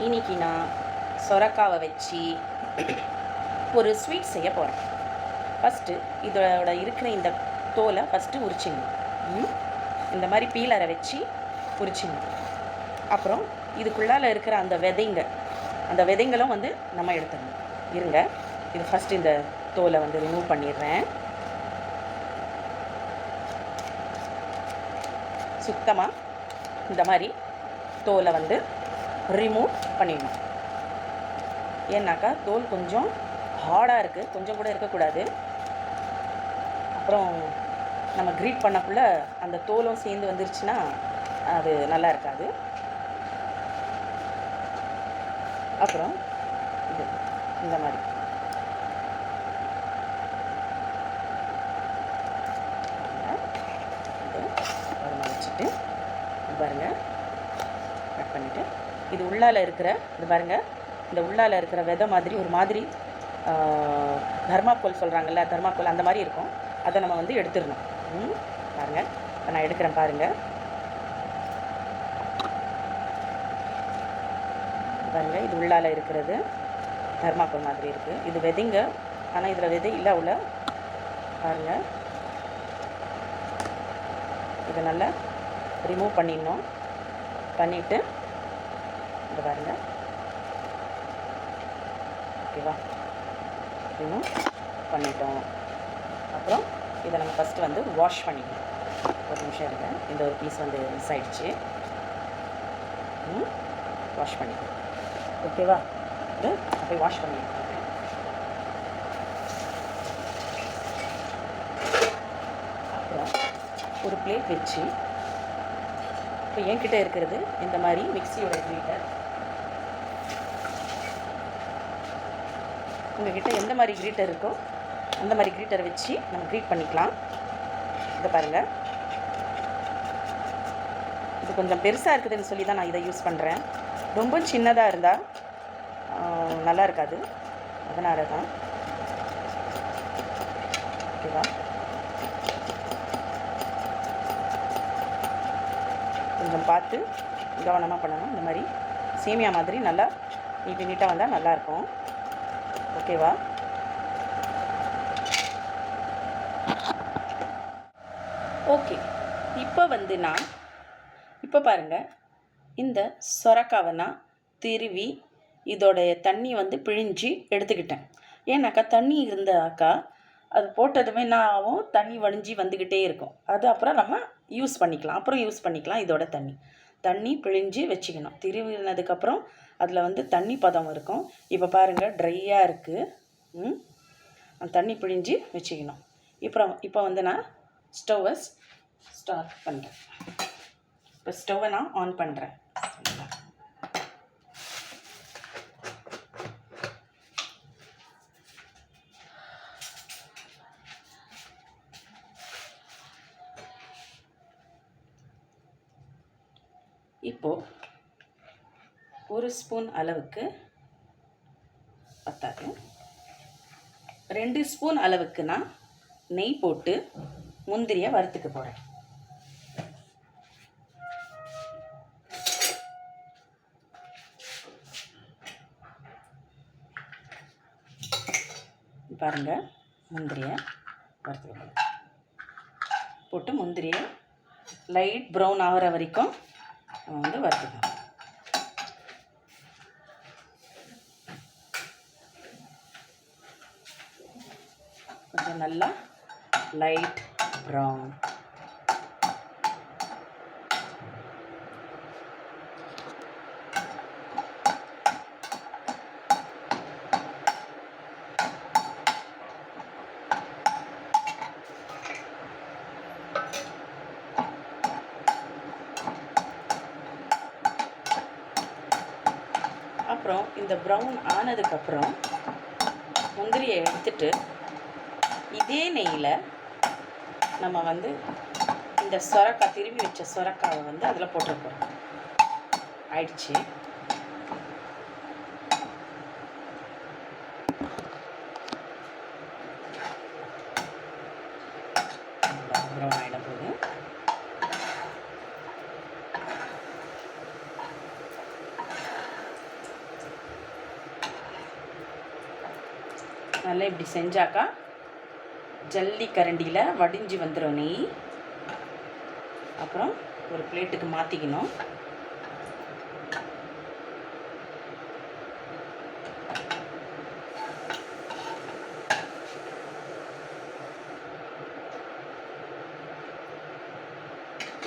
இன்னைக்கு நான் சொரக்காவை வச்சு ஒரு ஸ்வீட் செய்ய போகிறேன். ஃபஸ்ட்டு இதோட இருக்கிற இந்த தோலை ஃபஸ்ட்டு உரிச்சிடணும். இந்த மாதிரி பீலரை வச்சு உரிச்சிடணும். அப்புறம் இதுக்குள்ளால் இருக்கிற அந்த விதைங்களும் வந்து நம்ம எடுத்துடணும். இருங்க, இது ஃபஸ்ட்டு இந்த தோலை வந்து ரிமூவ் பண்ணிடுறேன். சுத்தமாக இந்த மாதிரி தோலை வந்து ரிமூவ் பண்ணிடணும். ஏன்னாக்கா தோல் கொஞ்சம் ஹார்டாக இருக்குது, கொஞ்சம் கூட இருக்கக்கூடாது. அப்புறம் நம்ம க்ரீட் பண்ணக்குள்ளே அந்த தோலும் சேர்ந்து வந்துருச்சுன்னா அது நல்லா இருக்காது. அப்புறம் இது இந்த மாதிரி வச்சுட்டு பாருங்கள், கட் பண்ணிவிட்டு இது உள்ளால் இருக்கிற இது பாருங்கள், இந்த உள்ளால் இருக்கிற விதை மாதிரி ஒரு மாதிரி தர்மாக்கோல் சொல்கிறாங்கல்ல, தர்மாக்கோல் அந்த மாதிரி இருக்கும். அதை நம்ம வந்து எடுத்துடணும். பாருங்கள், இப்போ நான் எடுக்கிறேன் பாருங்கள். பாருங்கள், இது உள்ளால் இருக்கிறது தர்மாக்கோல் மாதிரி இருக்குது. இது விதைங்க, ஆனால் இதில் விதை இல்லை உள்ள. பாருங்கள், இதை நல்லா ரிமூவ் பண்ணிடணும். பண்ணிவிட்டு இதை பாருங்கள், ஓகேவா, ரிமூவ் பண்ணிட்டோம். அப்புறம் இதை நம்ம ஃபஸ்ட்டு வந்து வாஷ் பண்ணிக்கணும். ஒரு நிமிஷம் இருங்க, இந்த ஒரு பீஸ் வந்து மிஸ் ஆகிடுச்சு. வாஷ் பண்ணிக்கணும், ஓகேவா. இது அப்படியே வாஷ் பண்ணிக்கணும். அப்புறம் ஒரு பிளேட் வச்சு, இப்போ என்கிட்ட இருக்கிறது இந்த மாதிரி மிக்சியோட கிரீட்டர். உங்கள்கிட்ட எந்த மாதிரி கிரீட்டர் இருக்கோ அந்த மாதிரி கிரீட்டரை வச்சு நம்ம கிரீட் பண்ணிக்கலாம். இதை பாருங்கள், இது கொஞ்சம் பெருசாக இருக்குதுன்னு சொல்லி தான் நான் இதை யூஸ் பண்ணுறேன். ரொம்ப சின்னதாக இருந்தால் நல்லா இருக்காது, அதனால தான். ஓகேவா, கொஞ்சம் பார்த்து கவனமாக பண்ணணும். இந்த மாதிரி சேமியா மாதிரி நல்லா நீட்டாக வந்தால் நல்லாயிருக்கும். ஓகேவா. ஓகே, இப்போ பாருங்கள், இந்த சொரக்காவை நான் திருவி இதோடைய தண்ணி வந்து பிழிஞ்சு எடுத்துக்கிட்டேன். ஏன்னாக்கா தண்ணி இருந்தாக்கா அது போட்டதுமே என்ன ஆகும், தண்ணி வடிஞ்சு வந்துக்கிட்டே இருக்கும். அது அப்புறம் நம்ம யூஸ் பண்ணிக்கலாம். இதோட தண்ணி பிழிஞ்சு வச்சுக்கணும். திருவினதுக்கப்புறம் அதில் வந்து தண்ணி பதம் இருக்கும். இப்போ பாருங்கள், ட்ரையாக இருக்குது. தண்ணி பிழிஞ்சு வச்சுக்கணும். இப்போ வந்து நான் ஸ்டவ்வை ஸ்டார்ட் பண்ணுறேன். இப்போ ஸ்டவ்வை நான் ஆன் பண்ணுறேன். இப்போது ஒரு ஸ்பூன் அளவுக்கு பத்தாது, 2 ஸ்பூன் அளவுக்கு நான் நெய் போட்டு முந்திரியை வறுத்துக்க போகிறேன். பாருங்கள், முந்திரியை வறுத்துக்க போட்டு முந்திரியை லைட் ப்ரௌன் ஆகிற வரைக்கும் வந்து வறுத்துக்கணும். கொஞ்சம் நல்லா லைட் ப்ரௌன். அப்புறம் இந்த ப்ரௌன் ஆனதுக்கப்புறம் முந்திரியை எடுத்துட்டு இதே நெய்யில் நம்ம வந்து இந்த சொரக்காய் திரும்பி வச்ச சொரக்காவை வந்து அதில் போட்டு போகிறோம். ஆயிடுச்சு. ப்ரௌன் ஆகிடும் போது நல்லா இப்படி செஞ்சாக்கா ஜல்லி கரண்டியில் வடிஞ்சு வந்துடும் நெய். அப்புறம் ஒரு பிளேட்டுக்கு மாற்றிக்கணும்.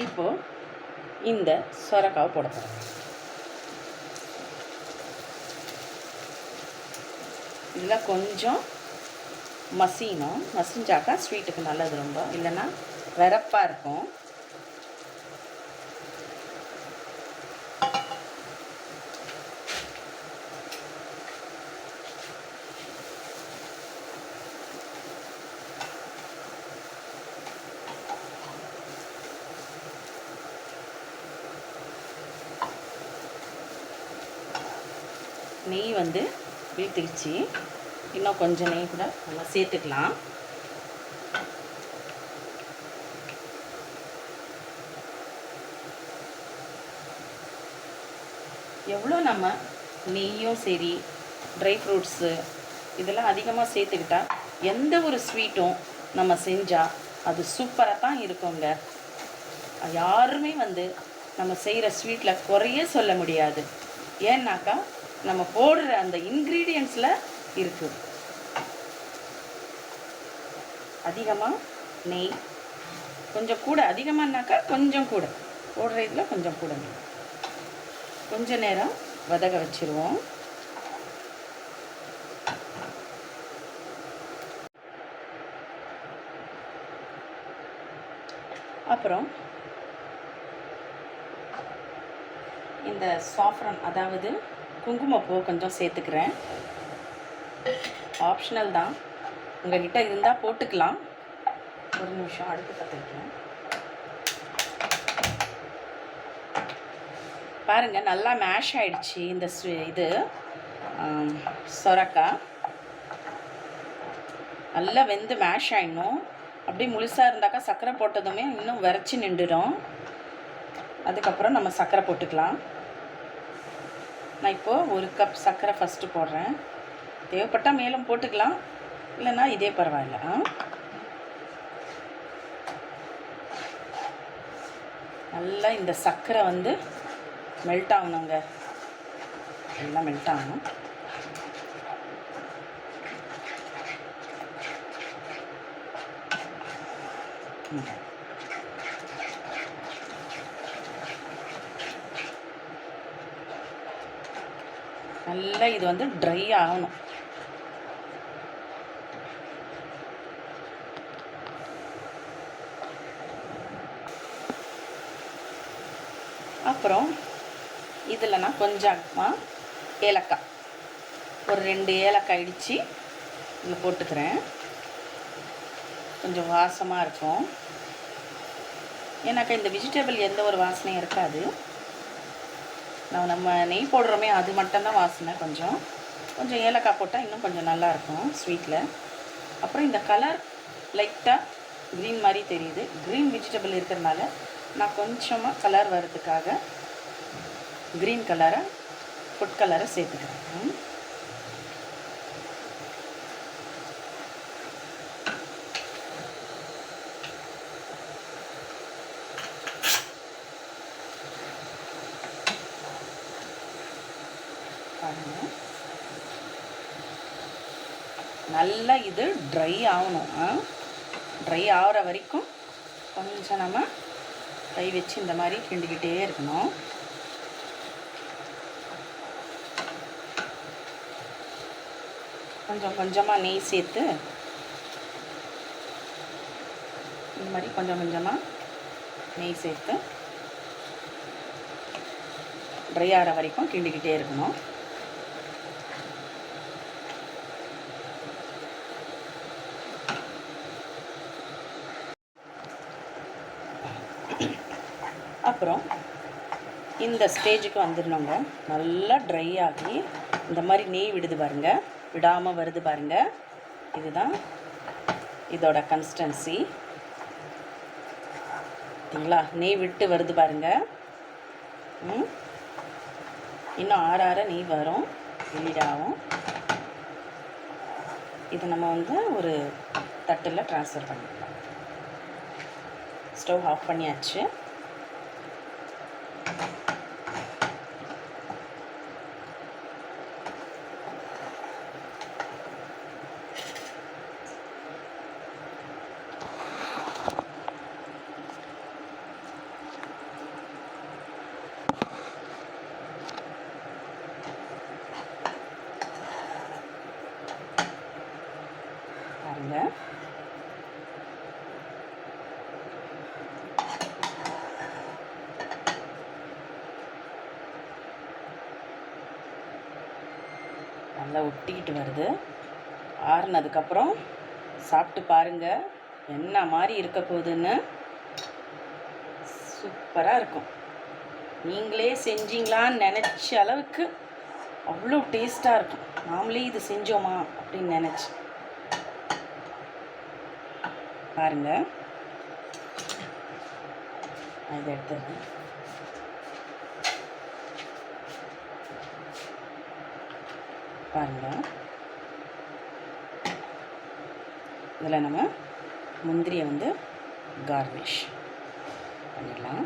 இப்போது இந்த சொரக்காவை போட போகிறோம். இதில் கொஞ்சம் மசியணும். மசிஞ்சாக்கா ஸ்வீட்டுக்கு நல்லது ரொம்ப, இல்லைன்னா வெறப்பாக இருக்கும். நெய் வந்து வீழ்த்திடுச்சு. இன்னும் கொஞ்சம் நெய் கூட நம்ம சேர்த்துக்கலாம். எவ்வளோ நம்ம நெய்யும் சரி ட்ரை ஃப்ரூட்ஸு இதெல்லாம் அதிகமாக சேர்த்துக்கிட்டா எந்த ஒரு ஸ்வீட்டும் நம்ம செஞ்சால் அது சூப்பராக தான் இருக்குங்க. யாருமே வந்து நம்ம செய்கிற ஸ்வீட்டில் குறைய சொல்ல முடியாது. ஏன்னாக்கா நம்ம போடுற அந்த இன்க்ரீடியன்ஸில் இருக்குது. அதிகமாக நெய் கொஞ்சம் கூட, அதிகமானாக்கா கொஞ்சம் கூட போடுற இதில் கொஞ்சம் கூட நெய். கொஞ்ச நேரம் வதக வச்சுருவோம். அப்புறம் இந்த சாஃப்ரான், அதாவது குங்குமப்பூ கொஞ்சம் சேர்த்துக்கிறேன். ஆப்ஷனல் தான், உங்கள்கிட்ட இருந்தால் போட்டுக்கலாம். ஒரு நிமிஷம் அடுப்பு பற்ற வைக்கிறேன். பாருங்கள், நல்லா மேஷ் ஆகிடுச்சு இந்த இது சொரக்காய். நல்லா வெந்து மேஷ் ஆகிடணும். அப்படியே முழுசாக இருந்தாக்கா சர்க்கரை போட்டதுமே இன்னும் விரைச்சி நின்றுடும். அதுக்கப்புறம் நம்ம சர்க்கரை போட்டுக்கலாம். நான் இப்போது 1 கப் சர்க்கரை ஃபஸ்ட்டு போடுறேன். தேவைப்பட்டால் மேலும் போட்டுக்கலாம், இல்லைன்னா இதே பரவாயில்ல. நல்லா இந்த சர்க்கரை வந்து மெல்ட் ஆகணுங்க. நல்லா மெல்ட் ஆகணும். நல்லா இது வந்து ட்ரை ஆகணும். அப்புறம் இதில் நான் கொஞ்சமாக ஏலக்காய், ஒரு 2 ஏலக்காய் இடித்து இதில் போட்டுக்கிறேன். கொஞ்சம் வாசமாக இருக்கும். ஏன்னாக்கா இந்த வெஜிடபிள் எந்த ஒரு வாசனையும் இருக்காது. நம்ம நெய் போடுறோமே அது மட்டும்தான் வாசனை. கொஞ்சம் ஏலக்காய் போட்டால் இன்னும் கொஞ்சம் நல்லாயிருக்கும் ஸ்வீட்டில். அப்புறம் இந்த கலர் லைட்டாக க்ரீன் மாதிரி தெரியுது. க்ரீன் வெஜிடபிள் இருக்கிறதுனால நான் கொஞ்சமாக கலர் வர்றதுக்காக க்ரீன் கலரை, ஃபுட் கலரை சேர்த்துக்கிறேன். பாருங்கள், நல்லா இது ட்ரை ஆகணும். ட்ரை ஆகிற வரைக்கும் கொஞ்சம் நம்ம கை வச்சு இந்த மாதிரி கிண்டிக்கிட்டே இருக்கணும். கொஞ்சம் கொஞ்சமாக நெய் சேர்த்து இந்த மாதிரி கொஞ்சம் கொஞ்சமாக நெய் சேர்த்து ட்ரை ஆகிற வரைக்கும் கிண்டிக்கிட்டே இருக்கணும். அப்புறம் இந்த ஸ்டேஜுக்கு வந்துடணுங்க. நல்லா ட்ரை ஆகி இந்த மாதிரி நெய் விடுது பாருங்கள், விடாமல் வருது பாருங்கள். இதுதான் இதோட கன்சிஸ்டன்சி. சரிங்களா? நெய் விட்டு வருது பாருங்கள். இன்னும் ஆற நெய் வரும், வெளியிடாகும். இதை நம்ம வந்து ஒரு தட்டில் ட்ரான்ஸ்ஃபர் பண்ணிக்கலாம். ஸ்டவ் ஆஃப் பண்ணியாச்சு. பாருங்க, நல்லா ஒட்டிக்கிட்டு வருது. ஆறுனதுக்கப்புறம் சாப்பிட்டு பாருங்கள் என்ன மாதிரி இருக்க போகுதுன்னு. சூப்பராக இருக்கும். நீங்களே செஞ்சீங்களான்னு நினச்ச அளவுக்கு அவ்வளோ டேஸ்ட்டாக இருக்கும். நாமளே இது செஞ்சோமா அப்படின்னு நினச்சி பாருங்கள். இதை எடுத்துடுறேன். பாருங்கள், இதில் நம்ம முந்திரியை வந்து கார்னிஷ் பண்ணிடலாம்.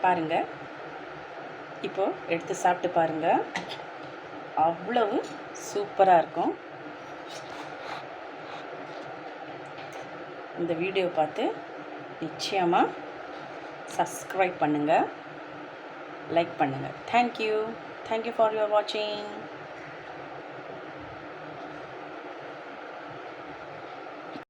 பாருங்கள், இப்போது எடுத்து சாப்பிட்டு பாருங்கள். அவ்வளவு சூப்பராக இருக்கும். இந்த வீடியோ பார்த்து நிச்சயமாக சப்ஸ்கிரைப் பண்ணுங்கள், லைக் பண்ணுங்கள். தேங்க்யூ ஃபார் யுவர் வாட்சிங்.